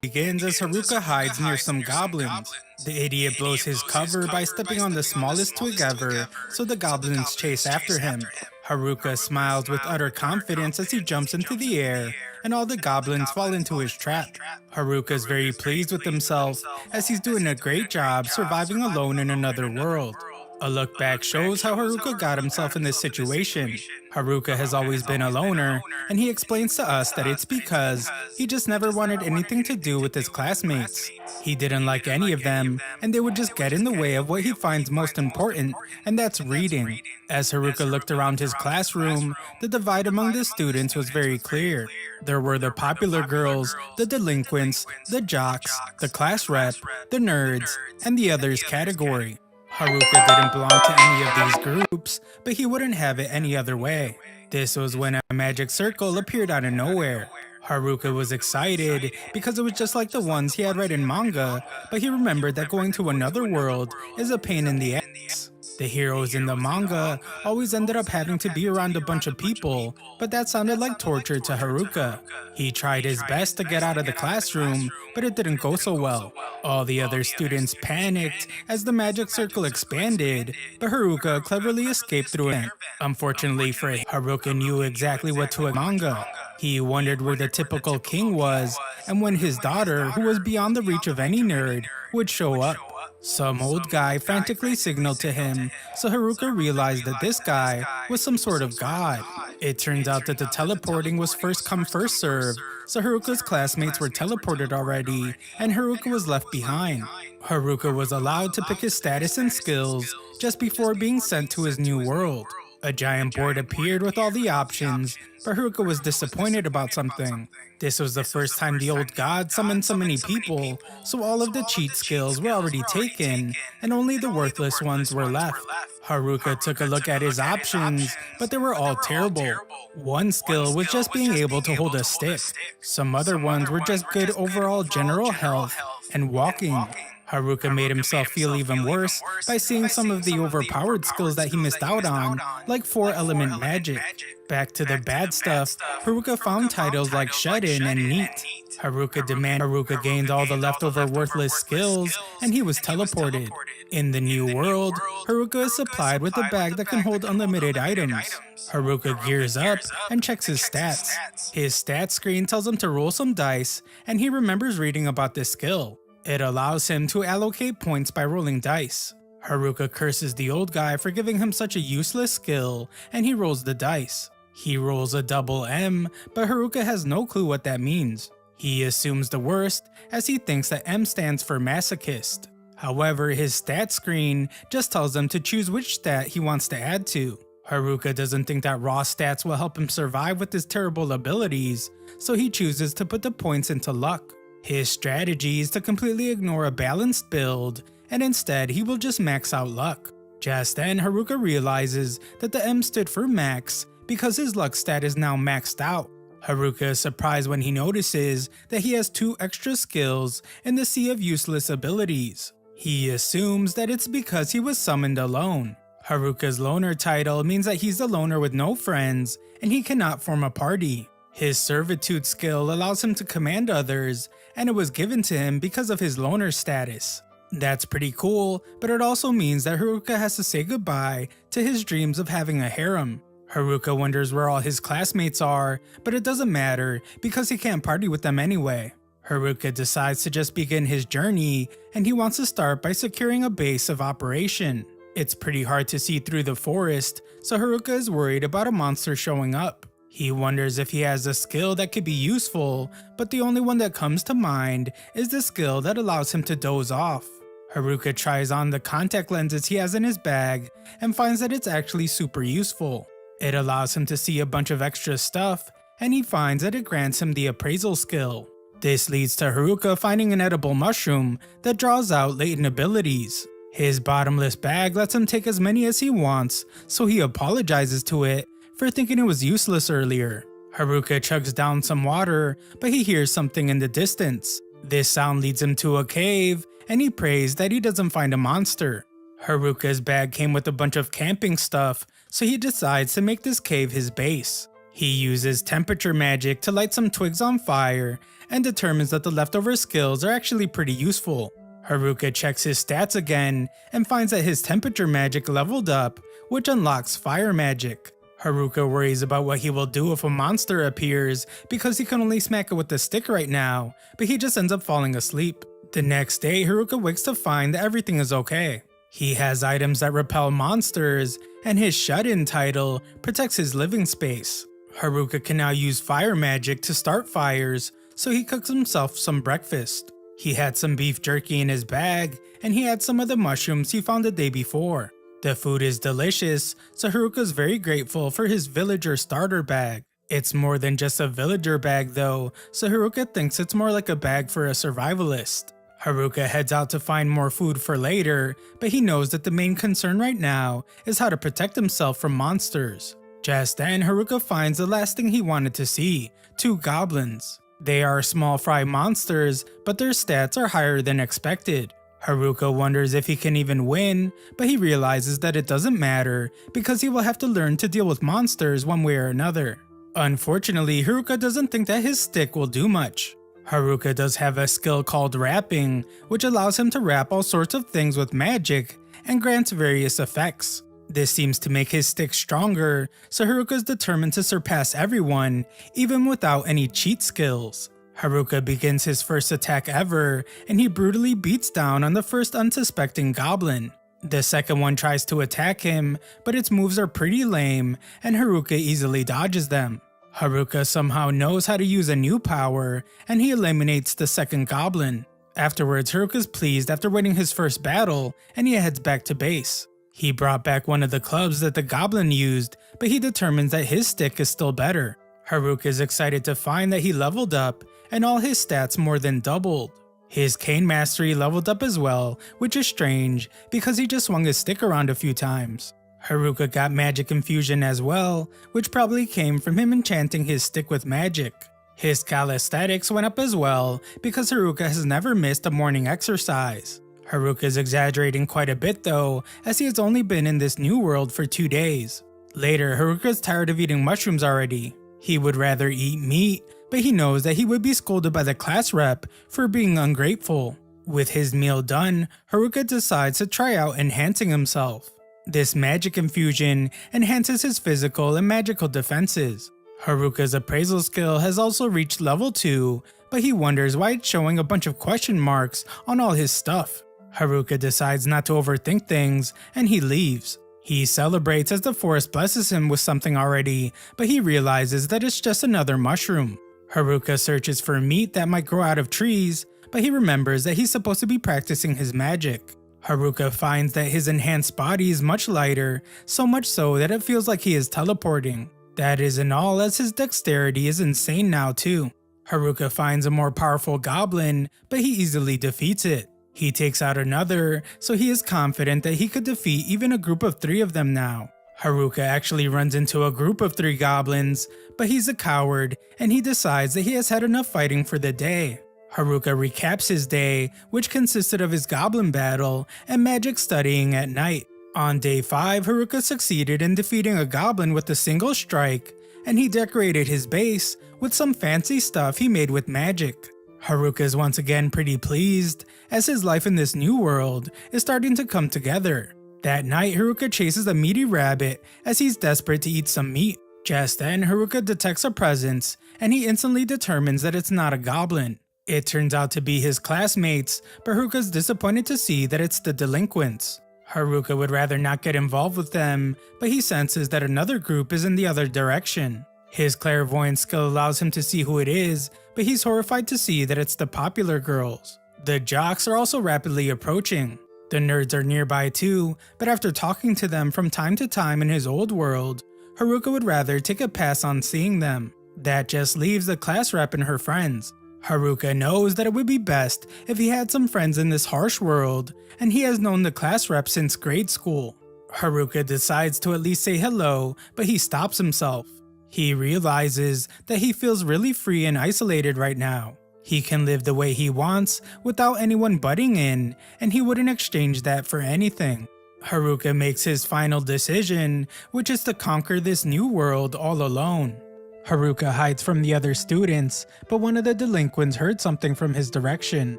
Begins as Haruka hides near some goblins. The idiot blows his cover by stepping on the smallest twig ever, so the goblins chase after him. Haruka smiles with utter confidence as he jumps into the air, and all the goblins fall into his trap. Haruka is very pleased with himself, as he's doing a great job surviving alone in another world. A look back shows how Haruka got himself in this situation. Haruka has always been a loner, and he explains to us that it's because he just never wanted anything to do with his classmates. He didn't like any of them, and they would just get in the way of what he finds most important, and that's reading. As Haruka looked around his classroom, the divide among the students was very clear. There were the popular girls, the delinquents, the jocks, the class rep, the nerds, and the others category. Haruka didn't belong to any of these groups, but he wouldn't have it any other way. This was when a magic circle appeared out of nowhere. Haruka was excited because it was just like the ones he had read in manga, but he remembered that going to another world is a pain in the ass. The heroes in the manga always ended up having to be around a bunch of people, but that sounded like torture to Haruka. He tried his best to get out of the classroom, but it didn't go so well. All the other students panicked as the magic circle expanded, but Haruka cleverly escaped through it. Unfortunately for him, Haruka knew exactly what to expect manga. He wondered where the typical king was, and when his daughter, who was beyond the reach of any nerd, would show up. Some old guy frantically signaled to him, so Haruka realized that this guy was some sort of god. It turns out that the teleporting was first come first serve, so Haruka's classmates were teleported already, and Haruka was left behind. Haruka was allowed to pick his status and skills just before being sent to his new world. A giant board appeared with all the options, but Haruka was disappointed about something. This was the first time the old god summoned so many people, so all of the cheat skills were already taken, and only the worthless ones were left. Haruka took a look at his options, but they were all terrible. One skill was just being able to hold a stick. Some other ones were just good overall general health and walking. Haruka made himself feel even worse by seeing some of the overpowered skills that he missed out on, like 4-element magic. Back to the bad stuff, Haruka found titles like Shut In and Neat. Haruka gained all the leftover worthless skills, and he was teleported. In the new world, Haruka is supplied with a bag that can hold unlimited items. Haruka gears up and checks his stats. His stats screen tells him to roll some dice, and he remembers reading about this skill. It allows him to allocate points by rolling dice. Haruka curses the old guy for giving him such a useless skill, and he rolls the dice. He rolls a double M, but Haruka has no clue what that means. He assumes the worst, as he thinks that M stands for masochist. However, his stat screen just tells him to choose which stat he wants to add to. Haruka doesn't think that raw stats will help him survive with his terrible abilities, so he chooses to put the points into luck. His strategy is to completely ignore a balanced build, and instead he will just max out luck. Just then, Haruka realizes that the M stood for max because his luck stat is now maxed out. Haruka is surprised when he notices that he has 2 extra skills in the sea of useless abilities. He assumes that it's because he was summoned alone. Haruka's loner title means that he's a loner with no friends, and he cannot form a party. His servitude skill allows him to command others, and it was given to him because of his loner status. That's pretty cool, but it also means that Haruka has to say goodbye to his dreams of having a harem. Haruka wonders where all his classmates are, but it doesn't matter because he can't party with them anyway. Haruka decides to just begin his journey, and he wants to start by securing a base of operation. It's pretty hard to see through the forest, so Haruka is worried about a monster showing up. He wonders if he has a skill that could be useful, but the only one that comes to mind is the skill that allows him to doze off. Haruka tries on the contact lenses he has in his bag and finds that it's actually super useful. It allows him to see a bunch of extra stuff, and he finds that it grants him the appraisal skill. This leads to Haruka finding an edible mushroom that draws out latent abilities. His bottomless bag lets him take as many as he wants, so he apologizes to it for thinking it was useless earlier. Haruka chugs down some water, but he hears something in the distance. This sound leads him to a cave, and he prays that he doesn't find a monster. Haruka's bag came with a bunch of camping stuff, so he decides to make this cave his base. He uses temperature magic to light some twigs on fire and determines that the leftover skills are actually pretty useful. Haruka checks his stats again and finds that his temperature magic leveled up, which unlocks fire magic. Haruka worries about what he will do if a monster appears because he can only smack it with the stick right now, but he just ends up falling asleep. The next day, Haruka wakes to find that everything is okay. He has items that repel monsters, and his shut-in title protects his living space. Haruka can now use fire magic to start fires, so he cooks himself some breakfast. He had some beef jerky in his bag, and he had some of the mushrooms he found the day before. The food is delicious, so Haruka's very grateful for his villager starter bag. It's more than just a villager bag though, so Haruka thinks it's more like a bag for a survivalist. Haruka heads out to find more food for later, but he knows that the main concern right now is how to protect himself from monsters. Just then, Haruka finds the last thing he wanted to see, 2 goblins. They are small fry monsters, but their stats are higher than expected. Haruka wonders if he can even win, but he realizes that it doesn't matter because he will have to learn to deal with monsters one way or another. Unfortunately, Haruka doesn't think that his stick will do much. Haruka does have a skill called wrapping, which allows him to wrap all sorts of things with magic and grants various effects. This seems to make his stick stronger, so Haruka is determined to surpass everyone, even without any cheat skills. Haruka begins his first attack ever, and he brutally beats down on the first unsuspecting goblin. The second one tries to attack him, but its moves are pretty lame, and Haruka easily dodges them. Haruka somehow knows how to use a new power, and he eliminates the second goblin. Afterwards, Haruka is pleased after winning his first battle, and he heads back to base. He brought back one of the clubs that the goblin used, but he determines that his stick is still better. Haruka is excited to find that he leveled up, and all his stats more than doubled. His cane mastery leveled up as well, which is strange because he just swung his stick around a few times. Haruka got magic infusion as well, which probably came from him enchanting his stick with magic. His calisthenics went up as well because Haruka has never missed a morning exercise. Haruka is exaggerating quite a bit though, as he has only been in this new world for 2 days. Later, Haruka is tired of eating mushrooms already. He would rather eat meat, but he knows that he would be scolded by the class rep for being ungrateful. With his meal done, Haruka decides to try out enhancing himself. This magic infusion enhances his physical and magical defenses. Haruka's appraisal skill has also reached level 2, but he wonders why it's showing a bunch of question marks on all his stuff. Haruka decides not to overthink things, and he leaves. He celebrates as the forest blesses him with something already, but he realizes that it's just another mushroom. Haruka searches for meat that might grow out of trees, but he remembers that he's supposed to be practicing his magic. Haruka finds that his enhanced body is much lighter, so much so that it feels like he is teleporting. That isn't all, as his dexterity is insane now too. Haruka finds a more powerful goblin, but he easily defeats it. He takes out another, so he is confident that he could defeat even a group of 3 of them now. Haruka actually runs into a group of 3 goblins, but he's a coward and he decides that he has had enough fighting for the day. Haruka recaps his day, which consisted of his goblin battle and magic studying at night. On day 5, Haruka succeeded in defeating a goblin with a single strike, and he decorated his base with some fancy stuff he made with magic. Haruka is once again pretty pleased, as his life in this new world is starting to come together. That night, Haruka chases a meaty rabbit as he's desperate to eat some meat. Just then, Haruka detects a presence, and he instantly determines that it's not a goblin. It turns out to be his classmates, but Haruka's disappointed to see that it's the delinquents. Haruka would rather not get involved with them, but he senses that another group is in the other direction. His clairvoyance skill allows him to see who it is, but he's horrified to see that it's the popular girls. The jocks are also rapidly approaching. The nerds are nearby too, but after talking to them from time to time in his old world, Haruka would rather take a pass on seeing them. That just leaves the class rep and her friends. Haruka knows that it would be best if he had some friends in this harsh world, and he has known the class rep since grade school. Haruka decides to at least say hello, but he stops himself. He realizes that he feels really free and isolated right now. He can live the way he wants without anyone butting in, and he wouldn't exchange that for anything. Haruka makes his final decision, which is to conquer this new world all alone. Haruka hides from the other students, but one of the delinquents heard something from his direction.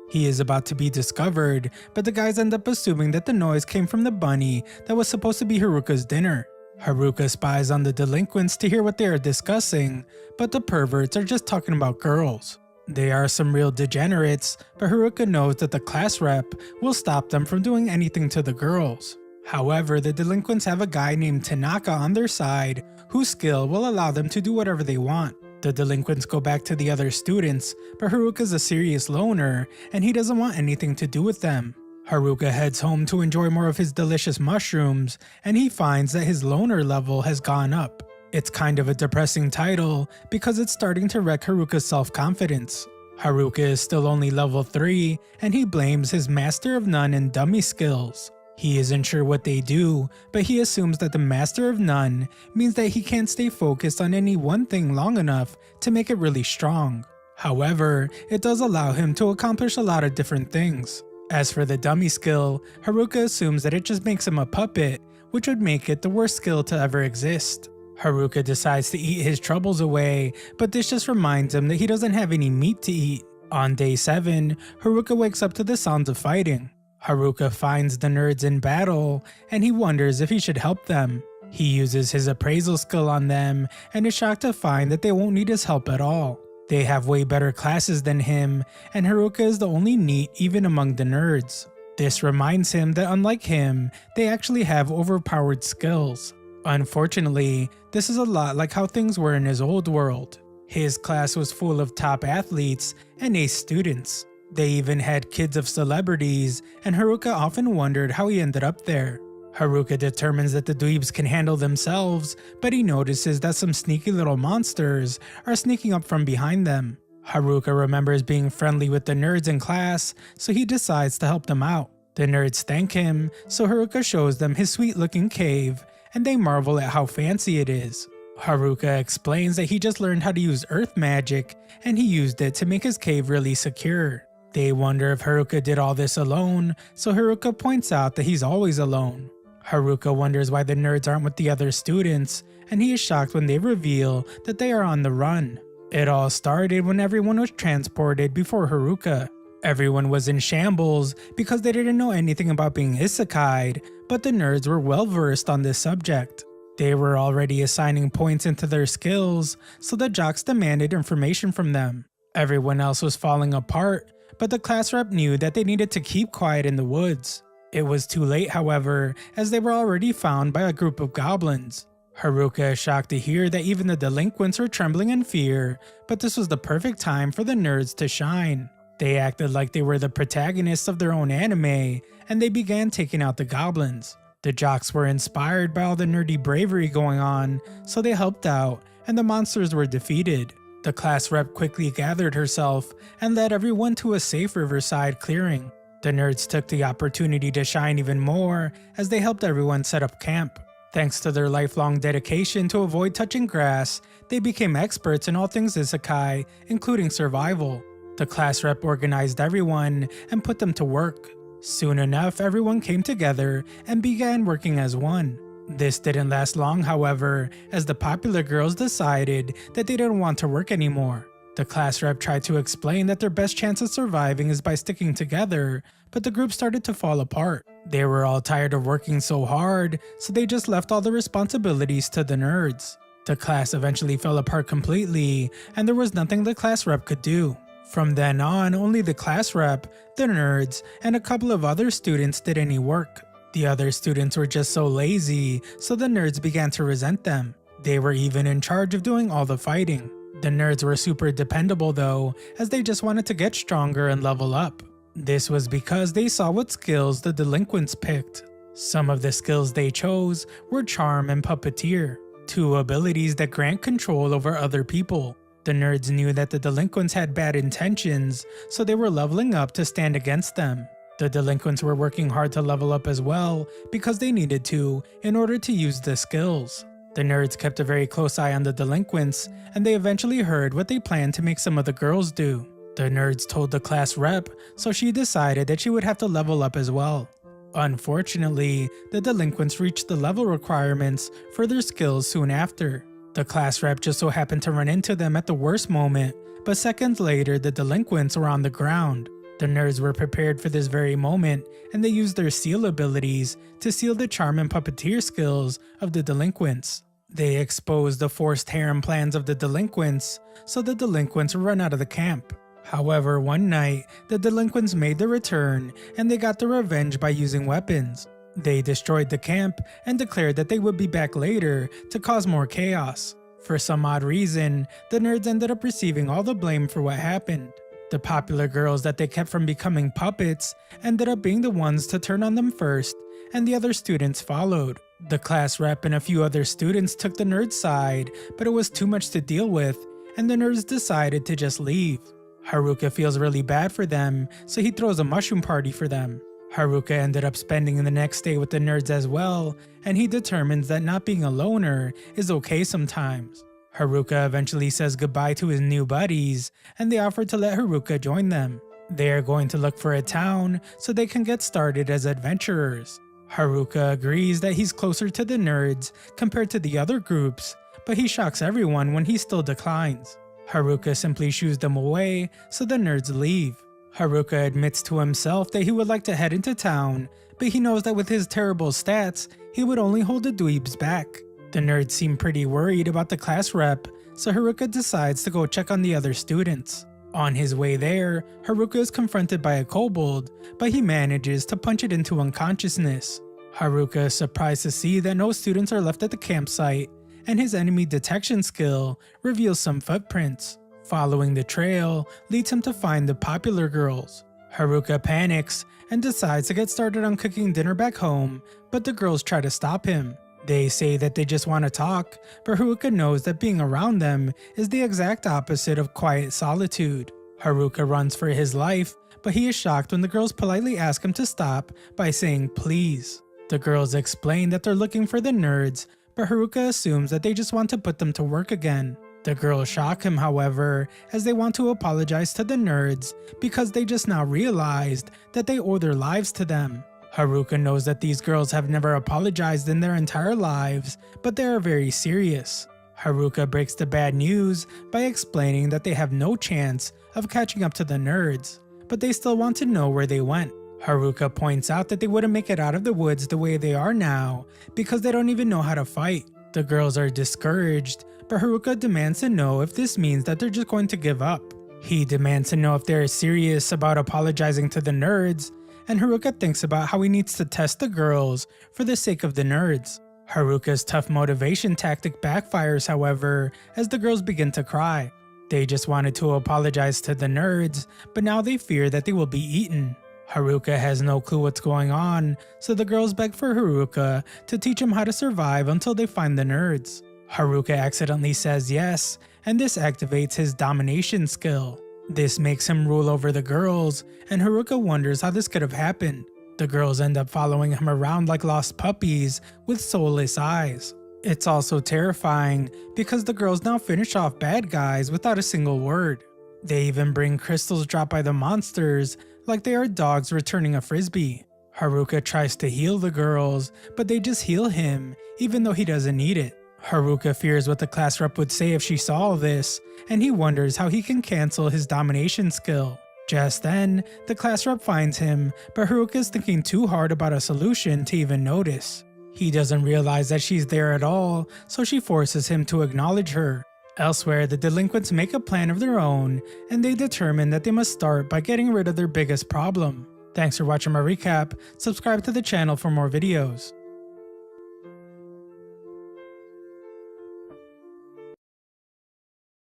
He is about to be discovered, but the guys end up assuming that the noise came from the bunny that was supposed to be Haruka's dinner. Haruka spies on the delinquents to hear what they are discussing, but the perverts are just talking about girls. They are some real degenerates, but Haruka knows that the class rep will stop them from doing anything to the girls. However, the delinquents have a guy named Tanaka on their side whose skill will allow them to do whatever they want. The delinquents go back to the other students, but Haruka's a serious loner and he doesn't want anything to do with them. Haruka heads home to enjoy more of his delicious mushrooms, and he finds that his loner level has gone up. It's kind of a depressing title because it's starting to wreck Haruka's self-confidence. Haruka is still only level 3 and he blames his Master of None and Dummy skills. He isn't sure what they do, but he assumes that the Master of None means that he can't stay focused on any one thing long enough to make it really strong. However, it does allow him to accomplish a lot of different things. As for the Dummy skill, Haruka assumes that it just makes him a puppet, which would make it the worst skill to ever exist. Haruka decides to eat his troubles away, but this just reminds him that he doesn't have any meat to eat. On day 7, Haruka wakes up to the sounds of fighting. Haruka finds the nerds in battle, and he wonders if he should help them. He uses his appraisal skill on them, and is shocked to find that they won't need his help at all. They have way better classes than him, and Haruka is the only NEET even among the nerds. This reminds him that unlike him, they actually have overpowered skills. Unfortunately, this is a lot like how things were in his old world. His class was full of top athletes and ace students. They even had kids of celebrities, and Haruka often wondered how he ended up there. Haruka determines that the dweebs can handle themselves, but he notices that some sneaky little monsters are sneaking up from behind them. Haruka remembers being friendly with the nerds in class, so he decides to help them out. The nerds thank him, so Haruka shows them his sweet looking cave, and they marvel at how fancy it is. Haruka explains that he just learned how to use earth magic, and he used it to make his cave really secure. They wonder if Haruka did all this alone, so Haruka points out that he's always alone. Haruka wonders why the nerds aren't with the other students, and he is shocked when they reveal that they are on the run. It all started when everyone was transported before Haruka. Everyone was in shambles because they didn't know anything about being isekai'd, but the nerds were well versed on this subject. They were already assigning points into their skills, so the jocks demanded information from them. Everyone else was falling apart, but the class rep knew that they needed to keep quiet in the woods. It was too late, however, as they were already found by a group of goblins. Haruka is shocked to hear that even the delinquents were trembling in fear, but this was the perfect time for the nerds to shine. They acted like they were the protagonists of their own anime, and they began taking out the goblins. The jocks were inspired by all the nerdy bravery going on, so they helped out, and the monsters were defeated. The class rep quickly gathered herself and led everyone to a safe riverside clearing. The nerds took the opportunity to shine even more as they helped everyone set up camp. Thanks to their lifelong dedication to avoid touching grass, they became experts in all things isekai, including survival. The class rep organized everyone and put them to work. Soon enough, everyone came together and began working as one. This didn't last long, however, as the popular girls decided that they didn't want to work anymore. The class rep tried to explain that their best chance of surviving is by sticking together, but the group started to fall apart. They were all tired of working so hard, so they just left all the responsibilities to the nerds. The class eventually fell apart completely, and there was nothing the class rep could do. From then on, only the class rep, the nerds, and a couple of other students did any work. The other students were just so lazy, so the nerds began to resent them. They were even in charge of doing all the fighting. The nerds were super dependable though, as they just wanted to get stronger and level up. This was because they saw what skills the delinquents picked. Some of the skills they chose were Charm and Puppeteer, two abilities that grant control over other people. The nerds knew that the delinquents had bad intentions, so they were leveling up to stand against them. The delinquents were working hard to level up as well because they needed to in order to use the skills. The nerds kept a very close eye on the delinquents, and they eventually heard what they planned to make some of the girls do. The nerds told the class rep, so she decided that she would have to level up as well. Unfortunately, the delinquents reached the level requirements for their skills soon after. The class rep just so happened to run into them at the worst moment, but seconds later the delinquents were on the ground. The nerds were prepared for this very moment, and they used their seal abilities to seal the charm and puppeteer skills of the delinquents. They exposed the forced harem plans of the delinquents, so the delinquents would run out of the camp. However, one night, the delinquents made their return, and they got their revenge by using weapons. They destroyed the camp and declared that they would be back later to cause more chaos. For some odd reason, the nerds ended up receiving all the blame for what happened. The popular girls that they kept from becoming puppets ended up being the ones to turn on them first, and the other students followed. The class rep and a few other students took the nerds' side, but it was too much to deal with, and the nerds decided to just leave. Haruka feels really bad for them, so he throws a mushroom party for them. Haruka ended up spending the next day with the nerds as well, and he determines that not being a loner is okay sometimes. Haruka eventually says goodbye to his new buddies, and they offer to let Haruka join them. They are going to look for a town so they can get started as adventurers. Haruka agrees that he's closer to the nerds compared to the other groups, but he shocks everyone when he still declines. Haruka simply shoos them away, so the nerds leave. Haruka admits to himself that he would like to head into town, but he knows that with his terrible stats, he would only hold the dweebs back. The nerds seem pretty worried about the class rep, so Haruka decides to go check on the other students. On his way there, Haruka is confronted by a kobold, but he manages to punch it into unconsciousness. Haruka is surprised to see that no students are left at the campsite, and his enemy detection skill reveals some footprints. Following the trail leads him to find the popular girls. Haruka panics and decides to get started on cooking dinner back home, but the girls try to stop him. They say that they just want to talk, but Haruka knows that being around them is the exact opposite of quiet solitude. Haruka runs for his life, but he is shocked when the girls politely ask him to stop by saying please. The girls explain that they're looking for the nerds, but Haruka assumes that they just want to put them to work again. The girls shock him, however, as they want to apologize to the nerds because they just now realized that they owe their lives to them. Haruka knows that these girls have never apologized in their entire lives, but they are very serious. Haruka breaks the bad news by explaining that they have no chance of catching up to the nerds, but they still want to know where they went. Haruka points out that they wouldn't make it out of the woods the way they are now because they don't even know how to fight. The girls are discouraged, but Haruka demands to know if this means that they're just going to give up. He demands to know if they're serious about apologizing to the nerds, and Haruka thinks about how he needs to test the girls for the sake of the nerds. Haruka's tough motivation tactic backfires, however, as the girls begin to cry. They just wanted to apologize to the nerds, but now they fear that they will be eaten. Haruka has no clue what's going on, so the girls beg for Haruka to teach him how to survive until they find the nerds. Haruka accidentally says yes, and this activates his domination skill. This makes him rule over the girls, and Haruka wonders how this could have happened. The girls end up following him around like lost puppies with soulless eyes. It's also terrifying because the girls now finish off bad guys without a single word. They even bring crystals dropped by the monsters like they are dogs returning a frisbee. Haruka tries to heal the girls, but they just heal him even though he doesn't need it. Haruka fears what the class rep would say if she saw all this, and he wonders how he can cancel his domination skill. Just then, the class rep finds him, but Haruka is thinking too hard about a solution to even notice. He doesn't realize that she's there at all, so she forces him to acknowledge her. Elsewhere, the delinquents make a plan of their own, and they determine that they must start by getting rid of their biggest problem. Thanks for watching my recap. Subscribe to the channel for more videos.